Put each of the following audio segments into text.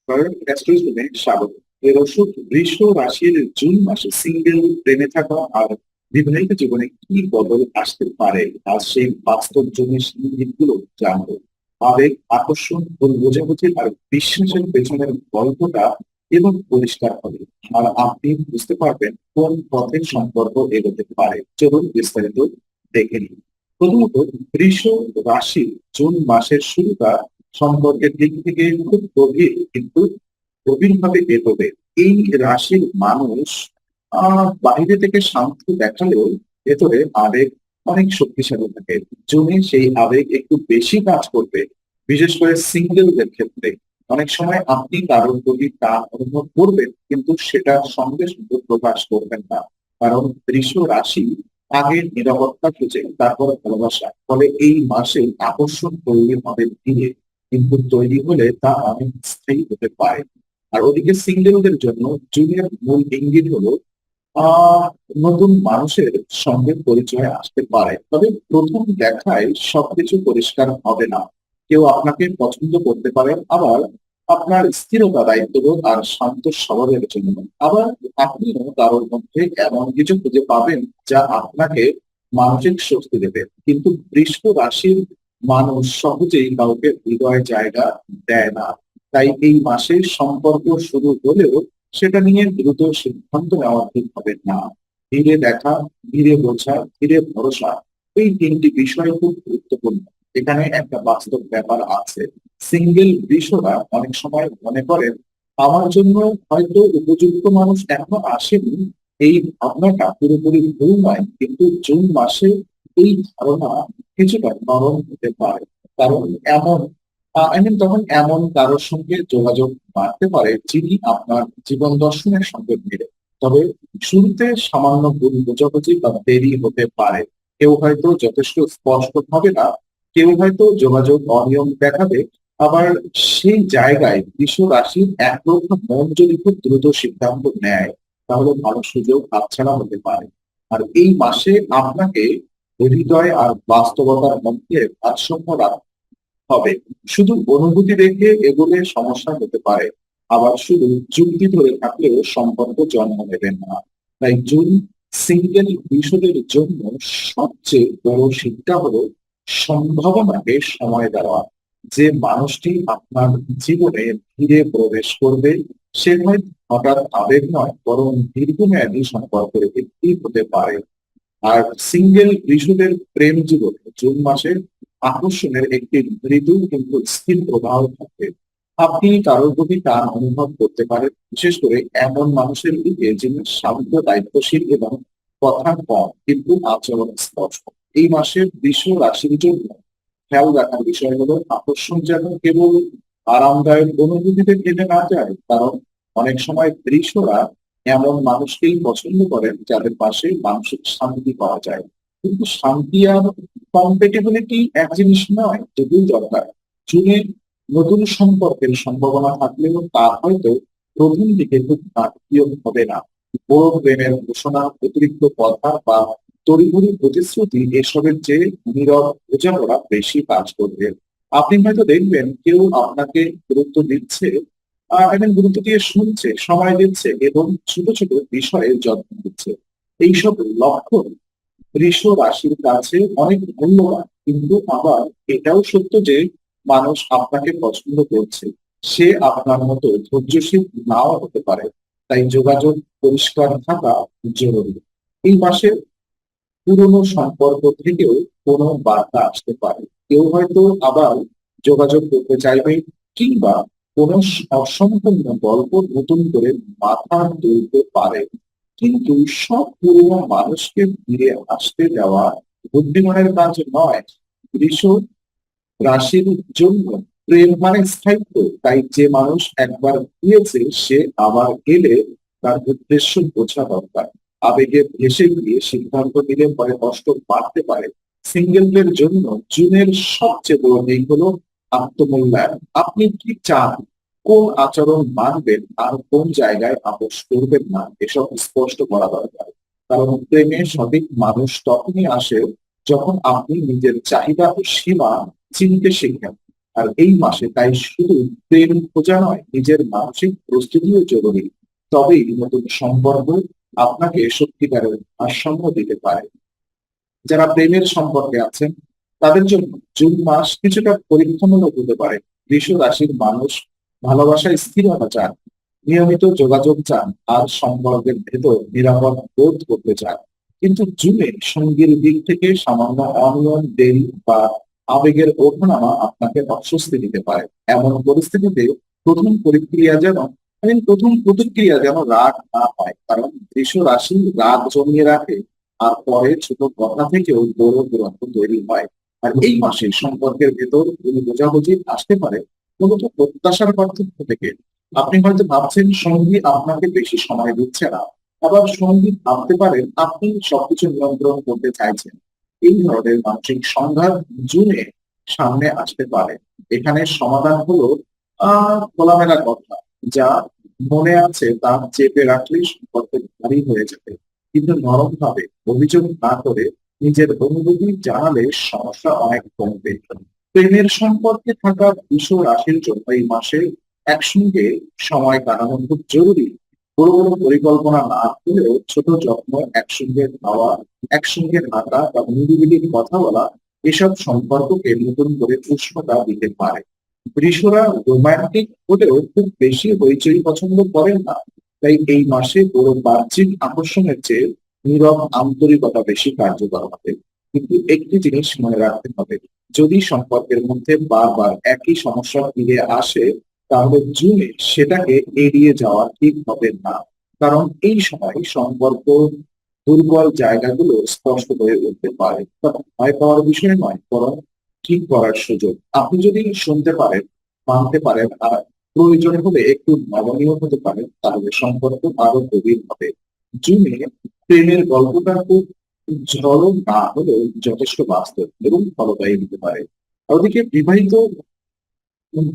অ্যাস্ট্রোজমে স্বাগত। দর্শক, বৃষ রাশির জুন মাসে সিঙ্গেল প্রেমে থাকা আর বিবাহিত জীবনে কি বদল আসতে পারে, আর সেই বাস্তব জমির দিকগুলো জানবো। আবেগ, আকর্ষণ, ভুল বোঝাবুঝি আর বিশ্বাসের পেছনের গল্পটা এবং পরিষ্কার হবে। আর আপনি বুঝতে পারবেন কোন পথের সম্পর্ক এগোতে পারে। চলুন বিস্তারিত দেখে নিন। প্রথমত, বৃষ রাশি জুন মাসের শুরুটা সম্পর্কের দিক থেকে খুব গভীর, কিন্তু গভীরভাবে এগোবে। এই রাশির মানুষ বাইরে থেকে শান্ত দেখালেও ভেতরে আবেগ অনেক শক্তিশালী থাকে। জুনে সেই আবেগ একটু বেশি কাজ করবে, বিশেষ করে সিঙ্গেলদের ক্ষেত্রে। অনেক সময় আপনি কারোর প্রতি টান অনুভব করবেন, কিন্তু সেটা সঙ্গে সঙ্গে প্রকাশ করবেন না। কারণ বৃষ রাশি আগে নিরাপত্তা খুঁজে, তারপর ভালোবাসা। ফলে এই মাসে আকর্ষণ তৈরি হবে ধীরে, কিন্তু তৈরি হলে তা অনেক স্থায়ী হতে পারে। আর ওদিকে সিঙ্গেলদের জন্য জুনিয়র মূল ইঙ্গিত হলো আহ নতুন মানুষের সঙ্গে পরিচয় আসতে পারে, তবে প্রথম দেখায় সবকিছু পরিষ্কার হবে না। কেউ আপনাকে পছন্দ করতে পারে, আবার আপনার স্থিরতা, দায়িত্ববোধ আর শান্ত স্বভাবের জন্য। আবার আপনিও কারোর মধ্যে এমন কিছু খুঁজে পাবেন যা আপনাকে মানসিক স্বস্তি দেবে। কিন্তু বৃষ রাশির মানুষ সহজেই কাউকে হৃদয় জায়গা দেয় না। তাই এই মাসে সম্পর্ক শুরু হলেও সেটা নিয়ে দ্রুত সিদ্ধান্ত নেওয়া ঠিক হবে না। ধীরে দেখা, ধীরে বোঝা, ধীরে ভরসা, এই তিনটি বিষয় খুব গুরুত্বপূর্ণ। এখানে একটা বাস্তব ব্যাপার আছে। সিঙ্গেল বিষয়রা অনেক সময় মনে করেন আমার জন্য হয়তো উপযুক্ত মানুষ এখনো আসেনি। এই ভাবনাটা পুরোপুরি ভুল নয়, কিন্তু জুন মাসে এই ধারণা কিছুটা নরম হতে পারে। কারণ এমন তখন এমন কারোর সঙ্গে যোগাযোগ বাড়তে পারে যিনি আপনার জীবন দর্শনের সঙ্গে মিলে। তবে শুরুতে সামান্য ভুল বোঝাবুঝি বা দেরি হতে পারে। কেউ হয়তো যথেষ্ট স্পষ্ট হবে না, কেউ হয়তো যোগাযোগ অনিয়ম দেখাবে। আবার সেই জায়গায় বৃষ রাশির একরকম মন যদি খুব দ্রুত সিদ্ধান্ত নেয়, তাহলে ভালো সুযোগ হাতছাড়া হতে পারে। আর এই মাসে আপনাকে হৃদয় আর বাস্তবতার মধ্যে ভারসাম্য রাখতে হবে। শুধু অনুভূতি রেখে এগোলে সমস্যা হতে পারে, আবার শুধু যুক্তি ধরে থাকলেও সম্পর্ক জন্ম নেবে না। তাই জুন সিঙ্গেল বিষয়ের জন্য সবচেয়ে বড় শিক্ষা হলো সম্ভাবনাকে সময় দেওয়া। যে মানুষটি আপনার জীবনে ধীরে প্রবেশ করবে, সে হয়তো হঠাৎ আবেগ নয়, বরং দীর্ঘমেয়াদী সম্পর্কের ভিত্তি হতে পারে। আর সিঙ্গেল বিষুদের প্রেম জীবনে জুন মাসে আকর্ষণের একটি মৃদু কিন্তু স্থির প্রবাহ থাকে। আপনি কারোর প্রতি টান অনুভব করতে পারেন, বিশেষ করে এমন মানুষের দিকে যিনি শান্ত, দায়িত্বশীল এবং কথা কম কিন্তু আচরণ স্পষ্ট। এই মাসের বৃষ রাশির জন্য খেয়াল রাখার বিষয় হলো আকর্ষণ যেন কেবল আরামদায়ক অনুভূতিতে কেটে না যায়। কারণ অনেক সময় বৃষরা এমন মানুষকেই পছন্দ করেন যাদের পাশে মানসিক শান্তি পাওয়া যায়। কিন্তু শান্তি আর কম্পেটেবিলিটি এক জিনিস নয়, যদিও দরকার। জুনে নতুন সম্পর্কের সম্ভাবনা থাকলেও তা হয়তো প্রথম দিকে খুব নাটকীয় হবে না। বড় প্রেমের ঘোষণা, অতিরিক্ত কথা বা তড়িঘড়ি প্রতিশ্রুতি এসবের চেয়ে নীরব বোঝাপড়া বেশি কাজ করবে। আপনি হয়তো দেখবেন কেউ আপনাকে গুরুত্ব দিচ্ছে, এবং গুরুত্ব দিয়ে শুনছে, সময় দিচ্ছে এবং ছোট ছোট বিষয়ে যত্ন দিচ্ছে। এইসব লক্ষণ বৃষ রাশির কাছে অনেক মূল্যবান। কিন্তু আবার এটাও সত্য যে মানুষ আপনাকে পছন্দ করছে, সে আপনার মতো ধৈর্যশীল নাও হতে পারে। তাই যোগাযোগ পরিষ্কার থাকা জরুরি। এই মাসে পুরনো সম্পর্ক থেকেও কোনো বার্তা আসতে পারে। কেউ হয়তো আবার যোগাযোগ করতে চাইবে, কিংবা কোনো অসম্পূর্ণ গল্প নতুন করে মাথা তুলতে পারে। কিন্তু সব পুরনো মানুষকে ফিরে আসতে দেওয়া বুদ্ধিমানের কাজ নয়। বৃষ রাশির জন্য প্রেম মানে স্থায়িত্ব। তাই যে মানুষ একবার গিয়েছে, সে আবার গেলে তার উদ্দেশ্য বোঝা দরকার। আবেগে ভেসে গিয়ে সিদ্ধান্ত নিলে পরে কষ্ট বাড়তে পারে। সিঙ্গেলদের জন্য জুনের সবচেয়ে বড় দিক হলো আত্মমূল্যায়ন। আপনি কি চান, কোন আচরণ মানবেন আর কোন জায়গায় আপোষ করবেন না, এসব স্পষ্ট করা দরকার। কারণ প্রেমে সঠিক মানুষ তখনই আসে যখন আপনি নিজের চাহিদা ও সীমা চিনতে শিখেন। আর এই মাসে তাই শুধু প্রেম খোঁজা নয়, নিজের মানসিক প্রস্তুতিও জরুরি। তবেই নতুন সম্পর্ক আপনাকে সত্যিকারের ভারসাম্য দিতে পারে। যারা প্রেমের সম্পর্কে আছেন তাদের জন্য জুন মাস কিছুটা পরীক্ষামূলক হতে পারে। বৃষ রাশির মানুষ ভালোবাসায় স্থিরতা চান, নিয়মিত যোগাযোগ চান, আর সম্পর্কের ভেতর নিরাপদ বোধ করতে চান। কিন্তু জুনে সঙ্গীর দিক থেকে সামান্য অনিয়ম, দেরি বা আবেগের ওঠানামা আপনাকে অস্বস্তি দিতে পারে। এমন পরিস্থিতিতে প্রথম প্রতিক্রিয়া যেন প্রথম প্রতিক্রিয়া যেন রাগ না হয়, কারণ বৃষ রাশি রাগ জমিয়ে রাখে, আর পরে ছোট কথা থেকেও বড় দূরত্ব তৈরি হয়। আর এই মাসে সম্পর্কের ভেতর ভুল বোঝাবুঝি আসতে পারে মূলত প্রত্যাশার পার্থক্য থেকে। আপনি হয়তো ভাবছেন সঙ্গী আপনাকে বেশি সময় দিচ্ছে না, আবার সঙ্গী ভাবতে পারেন আপনি সবকিছু নিয়ন্ত্রণ করতে চাইছেন। এই ধরনের মানসিক সংঘাত জুনে সামনে আসতে পারে। এখানে সমাধান হলো খোলামেলা কথা, যা মনে আছে তা চেপে রাখলেই সম্পর্ক ভারী হয়ে যাবে। কিন্তু নরম ভাবে অভিযোগ না করে নিজের অনুভূতি জানালে সমস্যা অনেক কমবে। প্রেমের সম্পর্কে থাকা বৃষ রাশির জন্য এই মাসে একসঙ্গে সময় কাটানো খুব জরুরি। বড় বড় পরিকল্পনা না হলেও ছোট যত্ন, একসঙ্গে খাওয়া, একসঙ্গে হাঁটা বা নিরিবিলি কথা বলা এসব সম্পর্ককে নতুন করে উষ্ণতা দিতে পারে। বৃষরা রোমান্টিক হলেও খুব বেশি হইচই পছন্দ করেন না, তাই এই মাসে বড় বাহ্যিক আকর্ষণের চেয়ে নীরব আন্তরিকতা বেশি কার্যকর হবে। কিন্তু একটি জিনিস মনে রাখতে হবে, যদি সম্পর্কের মধ্যে বারবার একই সমস্যা ফিরে আসে তাহলে জুনে সেটাকে এড়িয়ে যাওয়া ঠিক হবে না। কারণ এই সময় সম্পর্ক দুর্বল জায়গাগুলো স্পষ্ট হয়ে উঠতে পারে। তখন ভয় পাওয়ার বিষয় নয়, বরং ঠিক করার সুযোগ। আপনি যদি শুনতে পারেন, মানতে পারেন, আর প্রয়োজন হলে একটু নমনীয় হতে পারেন, তাহলে সম্পর্ক আরো গভীর হবে। জুনে প্রেমের গল্পটা খুব ঝড়ো না হলেও যথেষ্ট বাস্তব এবং ফলদায়ী হতে পারে। ওদিকে বিবাহিত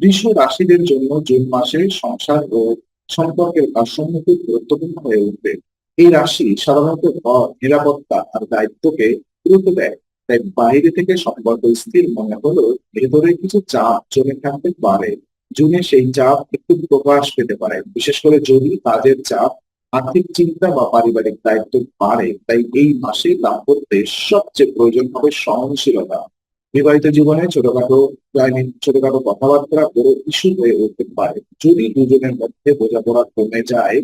বৃষ রাশিদের জন্য জুন মাসে সংসার ও সম্পর্কের ভারসাম্য খুব গুরুত্বপূর্ণ হয়ে উঠবে। এই রাশি সাধারণত ঘর, নিরাপত্তা আর দায়িত্বকে গুরুত্ব দেয়। তাই বাইরে থেকে সম্পর্ক স্থির মনে হলেও ভেতরে কিছু চাপ জমে থাকতে পারে। জুনে সেই চাপ একটু প্রকাশ পেতে পারে, বিশেষ করে যদি কাজের চাপ, আর্থিক চিন্তা বা পারিবারিক দায়িত্ব বাড়ে। তাই এই মাসে দাম্পত্যে সবচেয়ে প্রয়োজন হবে সহনশীলতা। বিবাহিত জীবনে ছোটখাটো কথাবার্তা বড় ইস্যু হয়ে উঠতে পারে। যদি দুজনের মধ্যে বোঝাপড়া কমে যায়,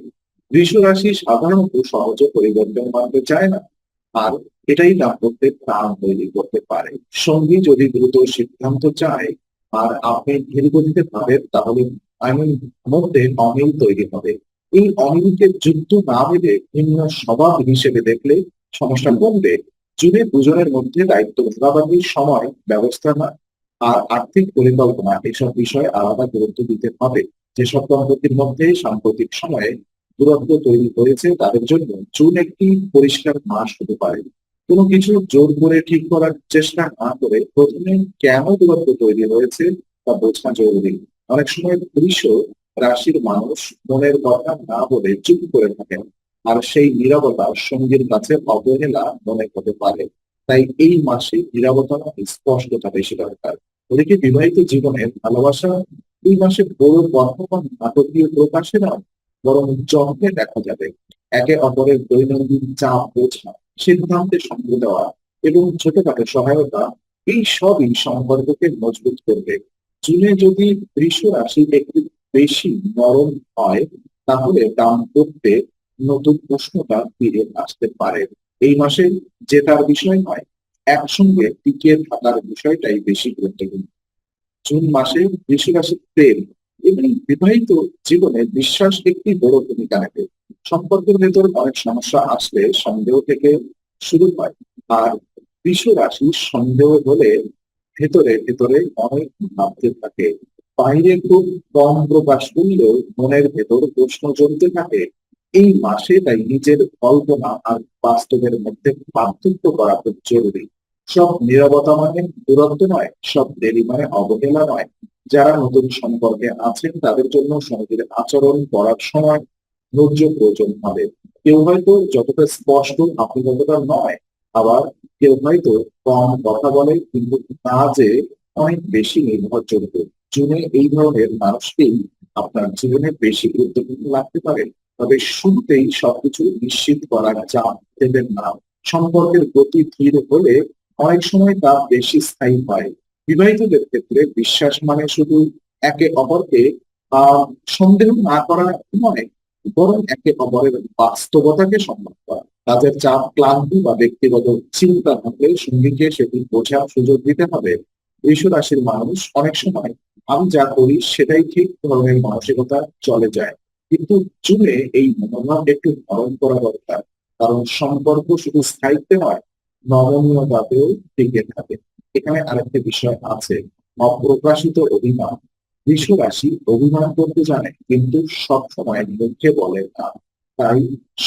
বৃষ রাশি সাধারণত সহজে পরিবর্তন মানতে চায় না, আর এটাই দাম্পত্যের টান তৈরি করতে পারে। সঙ্গী যদি দ্রুত সিদ্ধান্ত চায় আর আপনি ধীর গতিতে ভাবেন, তাহলে আইনের মধ্যে অমিল তৈরি হবে। এই অমিলকে যুদ্ধ না ভেবে ভিন্ন স্বভাব হিসেবে দেখলে সমস্যা কমবে। জুড়ে দুজনের মধ্যে দায়িত্ব ভাগাভাগির সময় ব্যবস্থাপনা আর আর্থিক পরিকল্পনা এসব বিষয়ে আলাদা গুরুত্ব দিতে হবে। যেসব দম্পতির মধ্যে সাম্প্রতিক সময়ে দূরত্ব তৈরি হয়েছে তাদের জন্য জুন একটি পরিষ্কার মাস হতে পারে। কোনো কিছু জোর করে ঠিক করার চেষ্টা না করে প্রথমে কেন দূরত্ব তৈরি হয়েছে তা বোঝা জরুরি। অনেক সময় পুরুষ রাশির মানুষ মনের কথা না বলে চুপ করে থাকেন, আর সেই নীরবতা সঙ্গীর কাছে অবহেলা মনে হতে পারে। তাই এই মাসে নীরবতা স্পষ্টতা বেশি দরকার। ওদিকে বিবাহিত জীবনের ভালোবাসা এই মাসে বড় কথা বা নাটকীয় প্রকাশে নয়, বরং যত্নে দেখা যাবে। একে অপরের দৈনন্দিন চাপ বোঝা, সিদ্ধান্তে সঙ্গ দেওয়া এবং ছোটখাটো সহায়তা, এই সবই সম্পর্ককে মজবুত করবে। জুনে যদি বৃষ রাশি একটু বেশি নরম হয়, তাহলে দাম্পত্যে নতুন উষ্ণতা ফিরে আসতে পারে। এই মাসে জেতার বিষয় নয়, একসঙ্গে টিকে থাকার বিষয়টাই বেশি গুরুত্বপূর্ণ। জুন মাসে বৃষ রাশির প্রেম এবং বিবাহিত জীবনে বিশ্বাস একটি বড় ভূমিকা রাখে। সম্পর্কের ভেতর অনেক সমস্যা আসলে সন্দেহ থেকে শুরু হয়, আর বৃষ রাশি সন্দেহ হলে ভেতরে ভেতরে অনেক ভাবতে থাকে। বাইরে খুব কম প্রকাশ করলেও মনের ভেতর প্রশ্ন জমতে থাকে। এই মাসে তাই নিজের কল্পনা আর বাস্তবের মধ্যে পার্থক্য করা খুব জরুরি। সব নীরবতা মানে দূরত্ব নয়, সব দেরি মানে অবহেলা নয়। যারা নতুন সম্পর্কে আছেন তাদের জন্য সঙ্গীর আচরণ করার সময় ধৈর্য প্রয়োজন হবে। কেউ হয়তো যতটা স্পষ্ট আপনি ততটা নয়, আবার কেউ হয়তো কম কথা বলে কিন্তু কাজে অনেক বেশি নির্ভরযোগ্য। জুনে এই ধরনের মানুষকেই আপনার জীবনে বেশি গুরুত্বপূর্ণ লাগতে পারে। তবে শুরুতেই সবকিছু নিশ্চিত করার চাপ দেবেন না। সম্পর্কের গতি ধীর হলে অনেক সময় তা বেশি স্থায়ী হয়। বিবাহিতদের ক্ষেত্রে বিশ্বাস মানে শুধু একে অপরকে আহ সন্দেহ না করা নয়, বরং একে অপরের বাস্তবতাকে সম্মান করা। কাজের চাপ, ক্লান্তি বা ব্যক্তিগত চিন্তা থাকলে সঙ্গীকে সেটি বোঝার সুযোগ দিতে হবে। বৃষ রাশির মানুষ অনেক সময় আমি যা করি সেটাই ঠিক ধরনের মানসিকতা চলে যায়, কিন্তু জুনে এই মনোভাব একটু নরম করা দরকার। কারণ সম্পর্ক শুধু স্থায়িত্বে নয়, নমনীয়তাতেও টিকে থাকে। এখানে আরেকটি বিষয় আছে, অপ্রকাশিত অভিমান। বৃষ রাশি অভিমান করতে জানে, কিন্তু সব সময় মুখে বলে না। তাই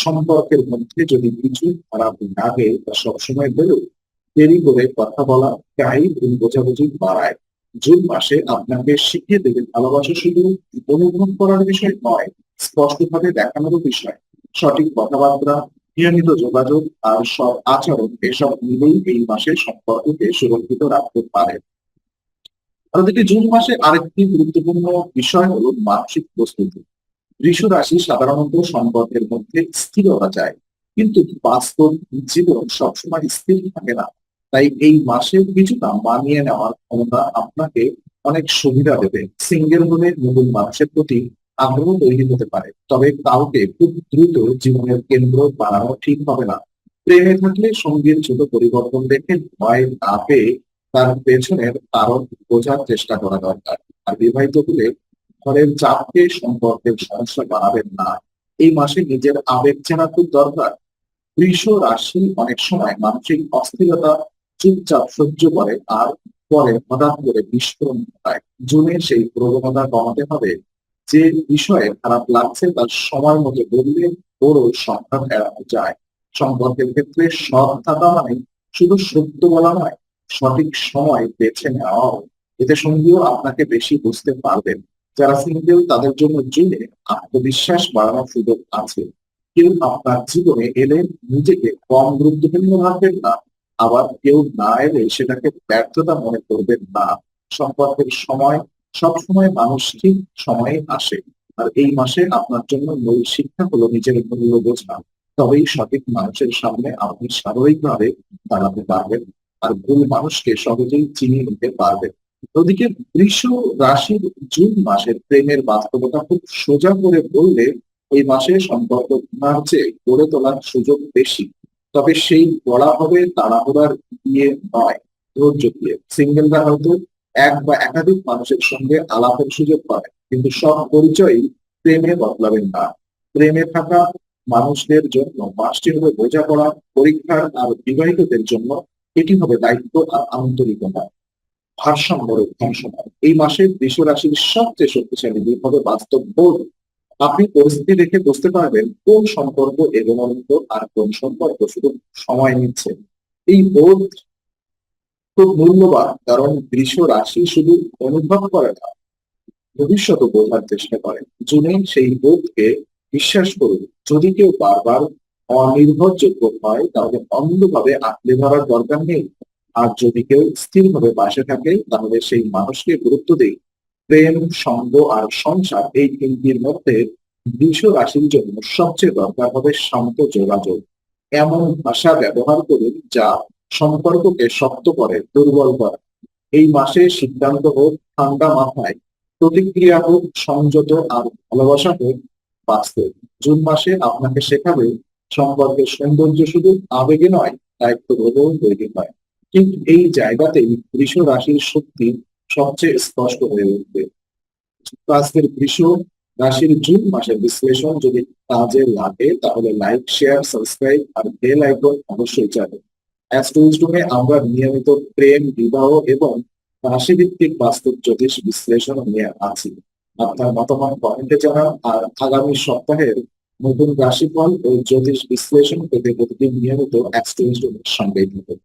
সম্পর্কের মধ্যে যদি কিছু খারাপ লাগে তা সবসময় বেরোয়, দেরি করে কথা বলা প্রায় ভুল বোঝাবুঝি বাড়ায়। জুন মাসে আপনাকে শিখিয়ে দেবে ভালোবাসা শুধু অনুভব করার বিষয় নয়, স্পষ্টভাবে দেখানোরও বিষয়। সঠিক কথাবার্তা, নিয়মিত যোগাযোগ আর সব আচরণ, এসব মিলেই এই মাসে সম্পর্ককে সুরক্ষিত রাখতে পারে। অন্যদিকে জুন মাসে আরেকটি গুরুত্বপূর্ণ বিষয় হলো মানসিক প্রস্তুতি। বৃষ রাশি সাধারণত সম্পর্কের মধ্যে স্থিরতা চায়, কিন্তু বাস্তব জীবন সবসময় স্থির থাকে না। তাই এই মাসে কিছুটা মানিয়ে নেওয়ার ক্ষমতা আপনাকে অনেক সুবিধা দেবে। সিঙ্গেল হলে নতুন মানুষের প্রতি আগ্রহ তৈরি হতে পারে, তবে কাউকে খুব দ্রুত জীবনের কেন্দ্র বানানো ঠিক হবে না। প্রেমে থাকলে সঙ্গীর ছোট পরিবর্তন দেখে ভয় না পেয়ে তার পেছনের কারণ বোঝার চেষ্টা করা দরকার। আর বিবাহিত হলে ঘরের চাপকে সম্পর্কের সমস্যা বাড়াবেন না। এই মাসে নিজের আবেগ চেনা খুব দরকার। বৃষ রাশি অনেক সময় মানসিক অস্থিরতা চুপচাপ সহ্য করে, আর পরে হঠাৎ করে বিস্ফোরণ ঘটায়। জুনে সেই প্রবণতা কমাতে হবে। যে বিষয়ে খারাপ লাগছে তার সময় মতো বললে বড় সংঘাত এড়ানো যায়। সম্পর্কের ক্ষেত্রে সৎ থাকা মানে শুধু সত্য বলা নয়, সঠিক সময় বেছে নেওয়াও। এতে সঙ্গীও আপনাকে বেশি বুঝতে পারবেন। যারা সিঙ্গেল তাদের জন্য জুনে আত্মবিশ্বাস বাড়ানোর সুযোগ আছে। কেউ আপনার জীবনে এলে নিজেকে কম গুরুত্বপূর্ণ ভাববেন না, আবার কেউ না এলে সেটাকে ব্যর্থতা মনে করবেন না। সম্পর্কের সময় সবসময় মানুষ ঠিক সময়ে আসে। আর এই মাসে আপনার জন্য মূল শিক্ষা হলো নিজের মূল্য বোঝা। তবেই সঠিক মানুষের সামনে আপনি স্বাভাবিকভাবে দাঁড়াতে পারবেন, আর ভুল মানুষকে সহজেই চিনিয়ে নিতে পারবেন। ওদিকে বৃষ রাশির জুন মাসের প্রেমের বাস্তবতা খুব সোজা করে বললে এই মাসে সম্পর্ক গুণার চেয়ে গড়ে তোলার সুযোগ বেশি। তবে সেই গড়া হবে তাড়াহুড়ার দিয়ে নয়, ধৈর্য দিয়ে। সিঙ্গেলরা হয়তো এক বা একাধিক মানুষের সঙ্গে আলাপের সুযোগ পাবে, কিন্তু সব পরিচয়ই প্রেমে বদলাবেন না। প্রেমে থাকা মানুষদের জন্য মাসটি হবে বোঝাপড়া, পরীক্ষার, আর বিবাহিতদের জন্য এটি হবে দায়িত্ব আর আন্তরিকতা। ভারসাম্য রক্ষার সময় এই মাসে বৃষ রাশির সবচেয়ে শক্তিশালী দিক হবে বাস্তব বোধ। আপনি পরিস্থিতি দেখে বুঝতে পারবেন কোন সম্পর্ক এগোনোর মতো আর কোন সম্পর্ক শুধু সময় নিচ্ছে। এই বোধ খুব মূল্যবান, কারণ বৃষ রাশি শুধু অনুভব করে না, ভবিষ্যৎ বোঝার চেষ্টা করে। জুনে সেই বোধকে বিশ্বাস করুন। যদি কেউ বারবার অনির্ভরযোগ্য হয় তাহলে অন্ধভাবে আঁকড়ে ধরার দরকার নেই। আর যদি কেউ স্থিরভাবে পাশে থাকে তাহলে সেই মানুষকে গুরুত্ব দিই। প্রেম, সঙ্গ আর সংসার, এই তিনটির মধ্যে বৃষ রাশির জন্য সবচেয়ে দরকার হবে শান্ত যোগাযোগ। এমন ভাষা ব্যবহার করুন যা সম্পর্ককে শক্ত করে, দুর্বল করে। এই মাসে সিদ্ধান্ত হোক ঠান্ডা মাথায়, প্রতিক্রিয়া হোক সংযত, আর ভালোবাসা হোক বাস্তব। জুন মাসে আপনাকে শেখাবে সম্পর্কের সৌন্দর্য শুধু আবেগে নয়, দায়িত্ববোধেও তৈরি হয়। ঠিক এই জায়গাতেই বৃষ রাশির শক্তি সবচেয়ে স্পষ্ট হয়ে উঠবে। তো আজকের বৃষ রাশির জুন মাসের বিশ্লেষণ যদি কাজে লাগে তাহলে লাইক, শেয়ার, সাবস্ক্রাইব আর বেল আইকন অবশ্যই চাইবেন। অ্যাস্ট্রোইজমে আমরা নিয়মিত প্রেম, বিবাহ এবং রাশিভিত্তিক বাস্তব জ্যোতিষ বিশ্লেষণ নিয়ে আছি। আপনার মতামত কমেন্টে জানান, আর আগামী সপ্তাহের নতুন রাশিফল ও জ্যোতিষ বিশ্লেষণ পেতে প্রতিদিন নিয়মিত অ্যাস্ট্রোইজমের সঙ্গেই থাকুন।